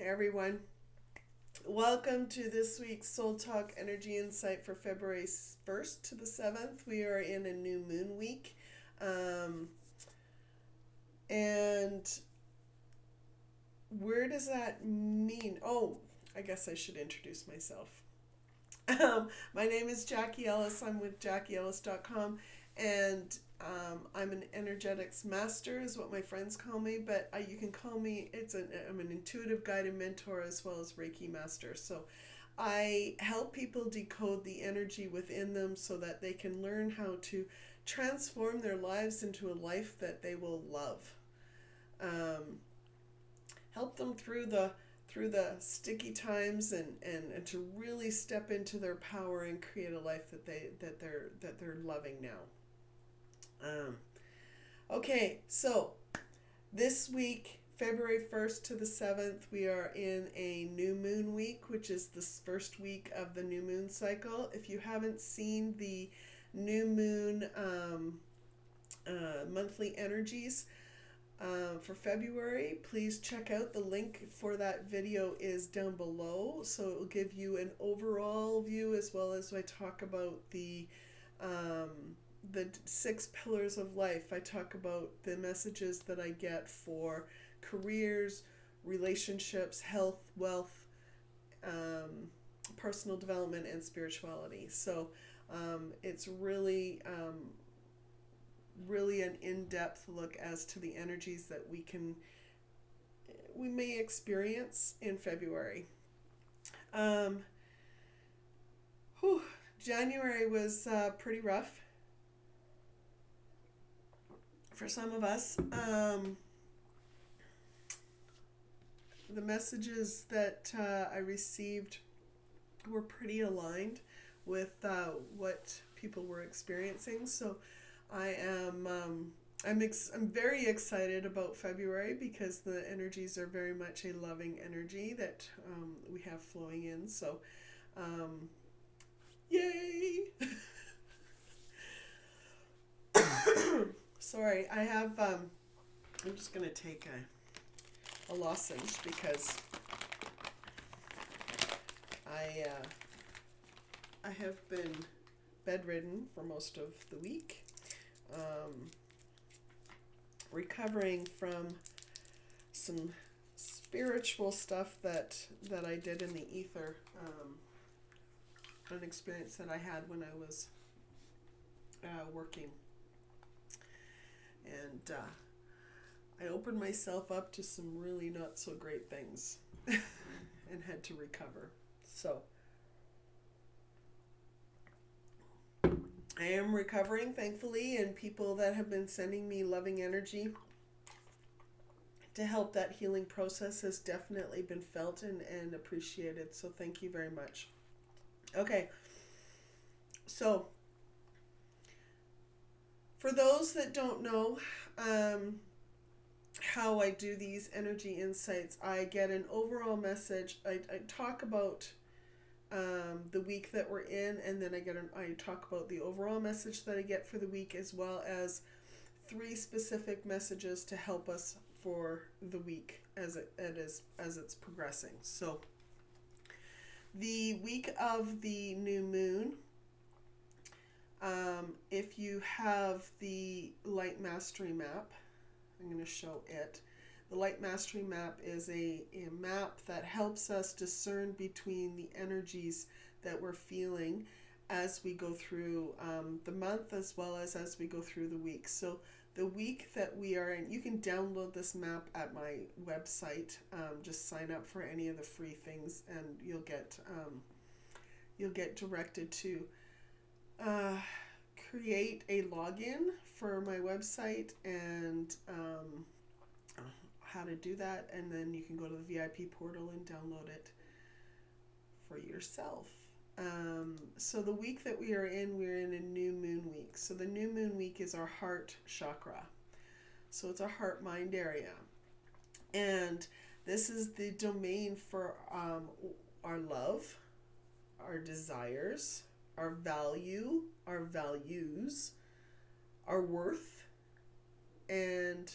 everyone. Welcome to this week's Soul Talk Energy Insight for February 1st to the 7th. We are in a new moon week. And where does that mean? Oh, I guess I should introduce myself. My name is Jackie Ellis. I'm with JackieEllis.com, and I'm an energetics master, is what my friends call me. But you can call me. I'm an intuitive guided mentor as well as Reiki master. So I help people decode the energy within them so that they can learn how to transform their lives into a life that they will love. Help them through the sticky times and to really step into their power and create a life that they're loving now. Okay, so this week, February 1st to the 7th, we are in a new moon week, which is the first week of the new moon cycle. If you haven't seen the new moon monthly energies for February, please check out the link for that video is down below. So it will give you an overall view as well as I talk about the 6 pillars of life. I talk about the messages that I get for careers, relationships, health, wealth, personal development, and spirituality. So it's really an in-depth look as to the energies that we may experience in February. January was pretty rough for some of us. The messages that I received were pretty aligned with what people were experiencing. So I'm very excited about February because the energies are very much a loving energy that we have flowing in. So, yay! Sorry, I'm just gonna take a lozenge because I have been bedridden for most of the week. Recovering from some spiritual stuff that I did in the ether, an experience that I had when I was working, and I opened myself up to some really not so great things and had to recover. So I am recovering, thankfully, and people that have been sending me loving energy to help that healing process has definitely been felt and appreciated. So thank you very much. Okay, so for those that don't know how I do these energy insights, I get an overall message. I talk about the week that we're in, and then I talk about the overall message that I get for the week, as well as 3 specific messages to help us for the week as it's progressing. So the week of the new moon, if you have the Light Mastery map, I'm going to show it. The Light Mastery map is a map that helps us discern between the energies that we're feeling as we go through the month as well as we go through the week. So the week that we are in, you can download this map at my website. Just sign up for any of the free things and you'll get directed to create a login for my website and how to do that, and then you can go to the VIP portal and download it for yourself. So the week that we're in a new moon week. So the new moon week is our heart chakra. So it's our heart mind area. And this is the domain for our love, our desires, our value, our values, our worth, and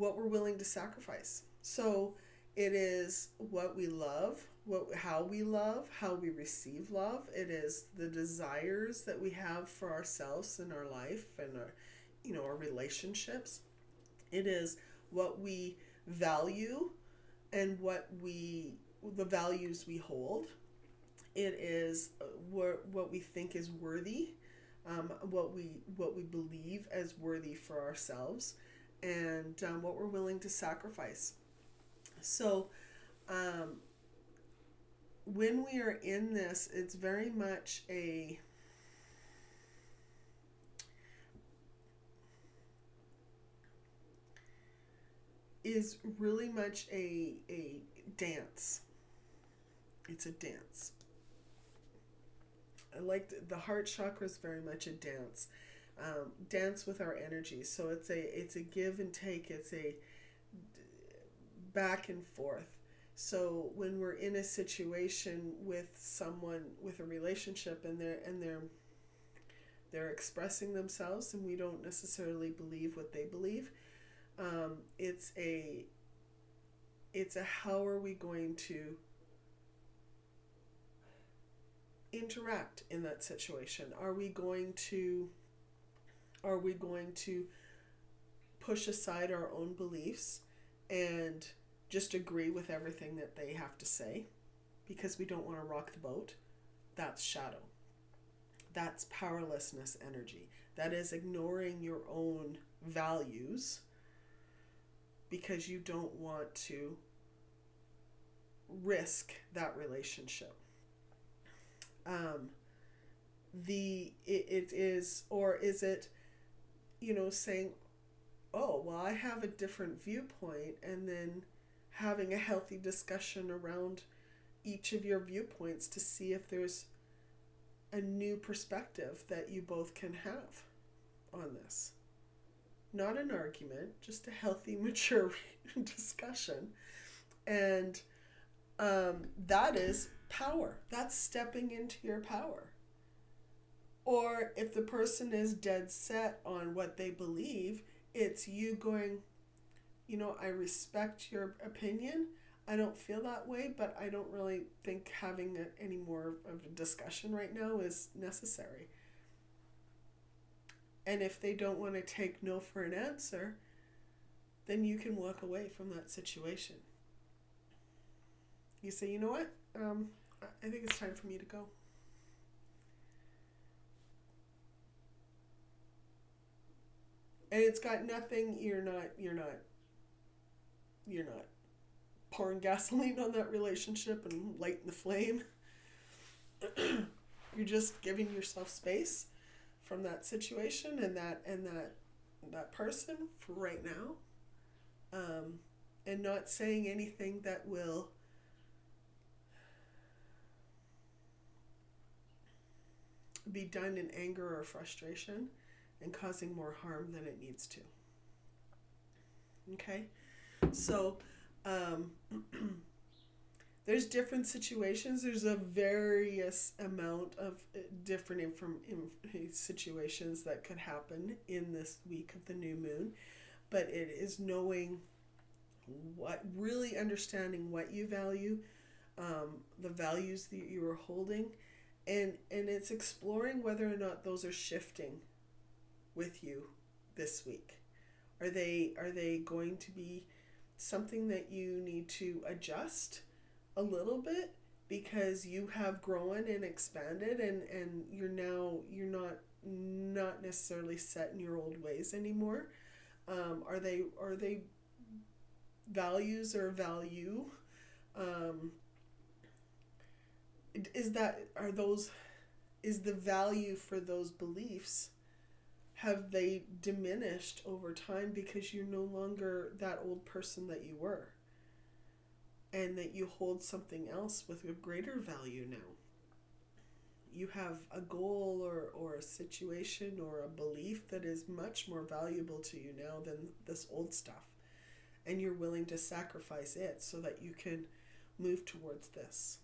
what we're willing to sacrifice. So it is what we love, how we receive love. It is the desires that we have for ourselves and our life and our relationships. It is what we value and the values we hold. It is what we think is worthy, what we believe as worthy for ourselves, and what we're willing to sacrifice. So, when we are in this, it's very much is really much a dance. It's a dance. I like the heart chakra is very much a dance. Dance with our energy. So it's a give and take. It's a back and forth. So when we're in a situation with someone, with a relationship, and they're expressing themselves, and we don't necessarily believe what they believe, it's a how are we going to interact in that situation? Are we going to push aside our own beliefs and just agree with everything that they have to say because we don't want to rock the boat? That's shadow. That's powerlessness energy. That is ignoring your own values because you don't want to risk that relationship. It is, or is it, saying, oh, well, I have a different viewpoint, and then having a healthy discussion around each of your viewpoints to see if there's a new perspective that you both can have on this. Not an argument, just a healthy, mature discussion. And that is power. That's stepping into your power. Or if the person is dead set on what they believe, it's you going, I respect your opinion. I don't feel that way, but I don't really think having any more of a discussion right now is necessary. And if they don't want to take no for an answer, then you can walk away from that situation. You say, you know what? I think it's time for me to go. And it's got nothing, you're not pouring gasoline on that relationship and lighting the flame. You're just giving yourself space from that situation and that person for right now. And not saying anything that will be done in anger or frustration and causing more harm than it needs to. Okay? So, there's different situations. There's a various amount of different situations that could happen in this week of the new moon. But it is knowing really understanding what you value, the values that you are holding, and it's exploring whether or not those are shifting with you this week. Are they going to be something that you need to adjust a little bit because you have grown and expanded and you're not necessarily set in your old ways anymore? Are they values or value? Is the value for those beliefs, have they diminished over time because you're no longer that old person that you were, and that you hold something else with a greater value now? You have a goal or a situation or a belief that is much more valuable to you now than this old stuff, and you're willing to sacrifice it so that you can move towards this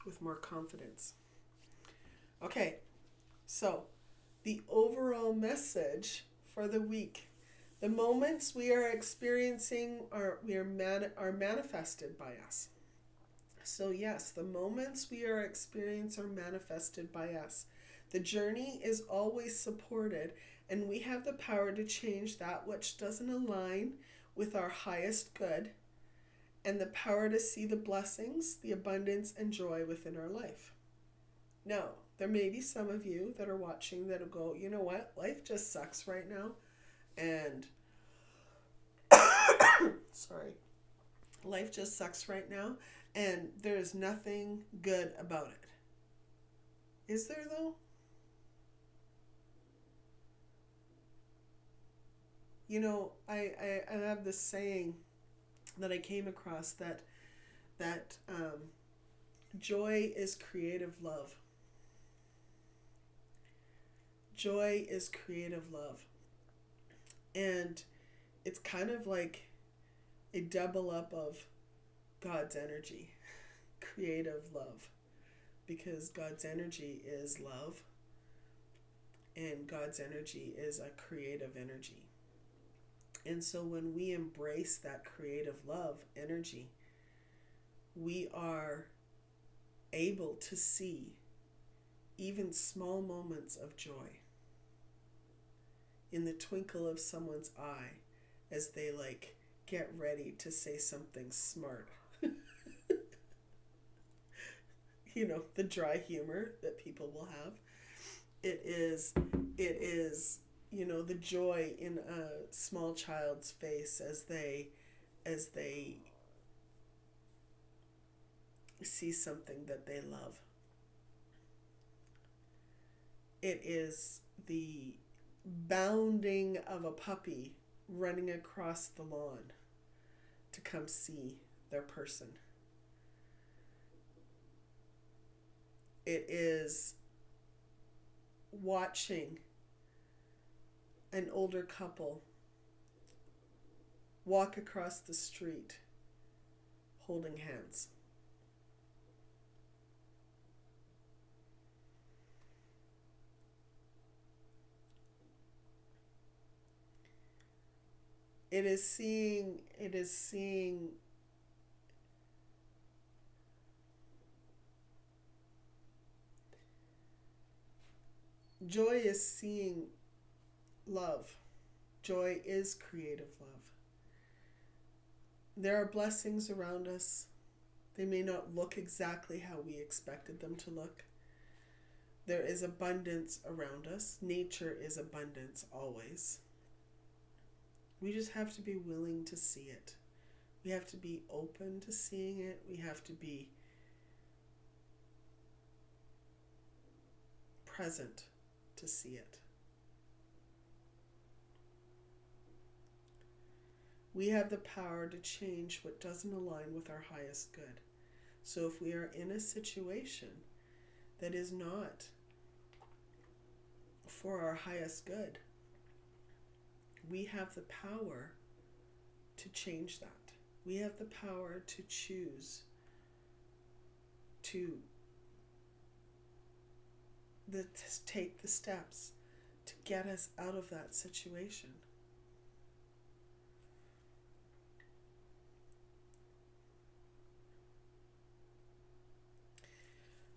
with more confidence. Okay, so the overall message for the week The moments we are experiencing are manifested by us. So yes, the moments we are experiencing are manifested by us. The journey is always supported, and we have the power to change that which doesn't align with our highest good, and the power to see the blessings, the abundance, and joy within our life. Now, there may be some of you that are watching that'll go, you know what, life just sucks right now, and sorry, life just sucks right now, and there is nothing good about it. Is there though? You know, I have this saying that I came across that joy is creative love. Joy is creative love. And it's kind of like a double up of God's energy, creative love, because God's energy is love, and God's energy is a creative energy. And so when we embrace that creative love energy, we are able to see even small moments of joy in the twinkle of someone's eye as they get ready to say something smart. You know, the dry humor that people will have. It is, you know, the joy in a small child's face as they see something that they love. It is the bounding of a puppy running across the lawn to come see their person. It is watching an older couple walk across the street holding hands. It is seeing joy is seeing love. Joy is creative love. There are blessings around us. They may not look exactly how we expected them to look. There is abundance around us. Nature is abundance always. We just have to be willing to see it. We have to be open to seeing it. We have to be present to see it. We have the power to change what doesn't align with our highest good. So if we are in a situation that is not for our highest good, we have the power to change that. We have the power to choose to take the steps to get us out of that situation.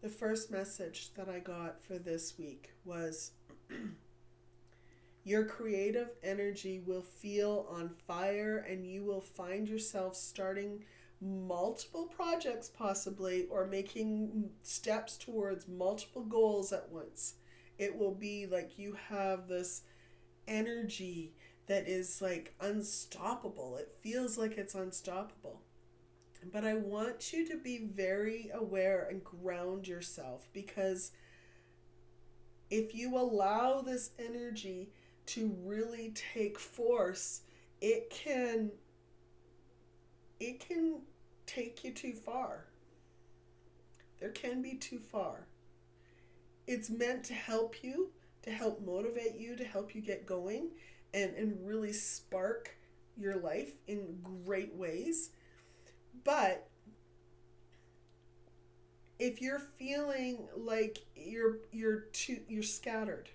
The first message that I got for this week was your creative energy will feel on fire, and you will find yourself starting multiple projects possibly, or making steps towards multiple goals at once. It will be like you have this energy that is unstoppable. It feels like it's unstoppable. But I want you to be very aware and ground yourself, because if you allow this energy to really take force, it can take you too far. There can be too far. It's meant to help you, to help motivate you, to help you get going and really spark your life in great ways. But if you're feeling like you're scattered,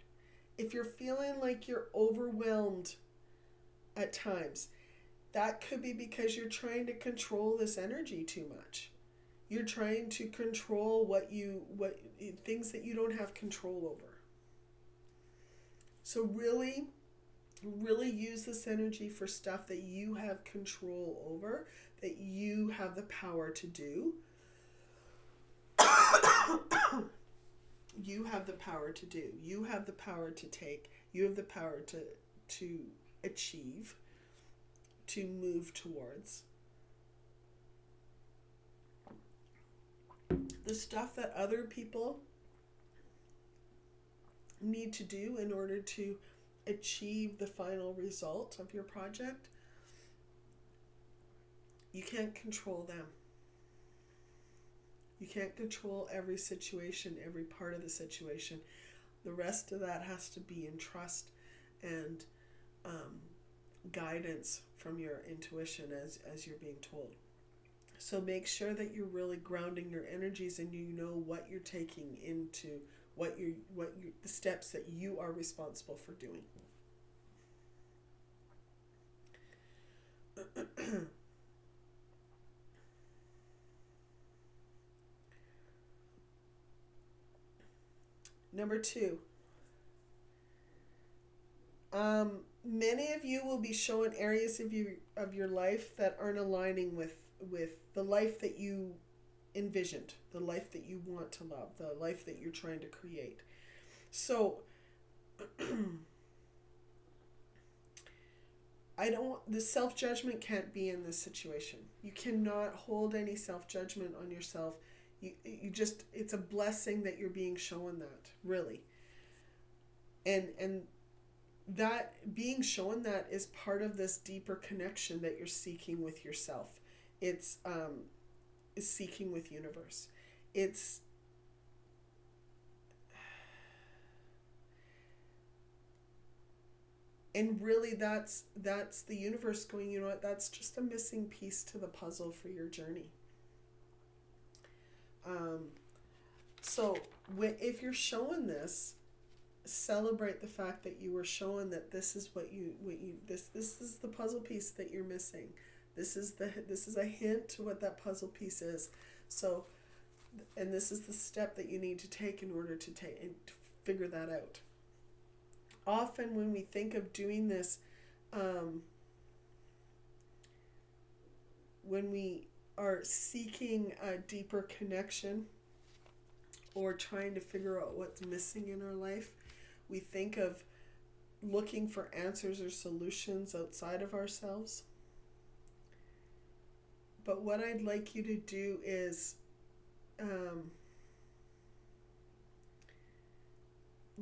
if you're feeling like you're overwhelmed at times. That could be because you're trying to control this energy too much. You're trying to control what things that you don't have control over. So really, really use this energy for stuff that you have control over, that you have the power to do. You have the power to do. You have the power to take. You have the power to achieve, to move towards. The stuff that other people need to do in order to achieve the final result of your project, you can't control them. You can't control every situation, every part of the situation. The rest of that has to be in trust and guidance from your intuition as you're being told. So make sure that you're really grounding your energies and you know what you're taking into the steps that you are responsible for doing. Number 2. Many of you will be shown areas of your life that aren't aligning with the life that you envisioned, the life that you want to love, the life that you're trying to create. So the self-judgment can't be in this situation. You cannot hold any self-judgment on yourself. You just, it's a blessing that you're being shown that, really. And that being shown that is part of this deeper connection that you're seeking with yourself. It's seeking with universe. And really that's the universe going, you know what, that's just a missing piece to the puzzle for your journey. So if you're showing this, celebrate the fact that you were shown that this is this is the puzzle piece that you're missing. This is a hint to what that puzzle piece is. So, and this is the step that you need to take in order to figure that out. Often when we think of doing this, when we are seeking a deeper connection or trying to figure out what's missing in our life, we think of looking for answers or solutions outside of ourselves. But what I'd like you to do is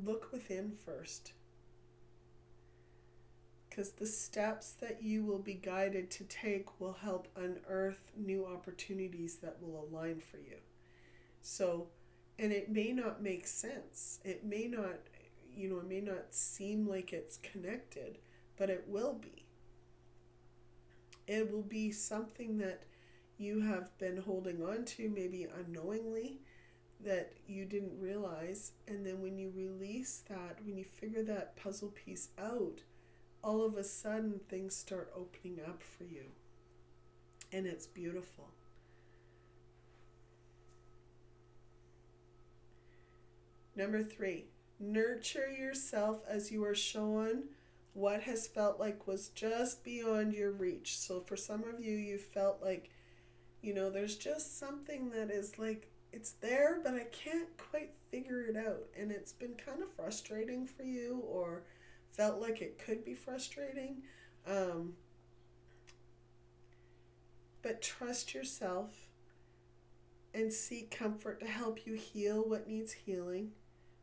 look within first. Because the steps that you will be guided to take will help unearth new opportunities that will align for you. So, and it may not make sense. It may not, it may not seem like it's connected, but it will be. It will be something that you have been holding on to, maybe unknowingly, that you didn't realize. And then when you release that, when you figure that puzzle piece out, all of a sudden things start opening up for you. And it's beautiful. Number 3, nurture yourself as you are shown what has felt like was just beyond your reach. So for some of you, you felt like, there's just something that is like, it's there, but I can't quite figure it out. And it's been kind of frustrating for you, or felt like it could be frustrating. But trust yourself and seek comfort to help you heal what needs healing,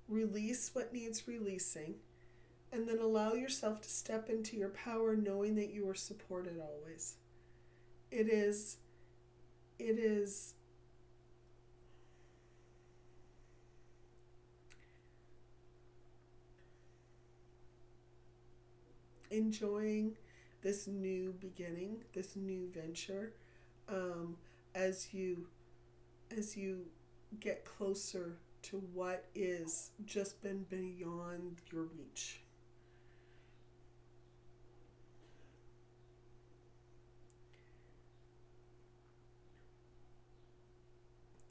release what needs releasing, and then allow yourself to step into your power knowing that you are supported always. It is enjoying this new beginning, this new venture, as you get closer to what is just been beyond your reach.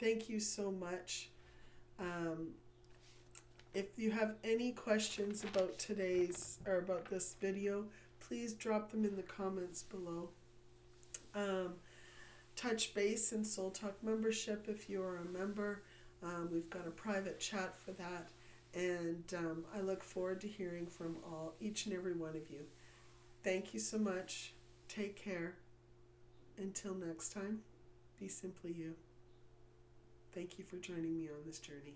Thank you so much. Um, if you have any questions about today's or about this video, please drop them in the comments below. Um, touch base in Soul Talk membership if you are a member. We've got a private chat for that. And I look forward to hearing from each and every one of you. Thank you so much. Take care. Until next time, be simply you. Thank you for joining me on this journey.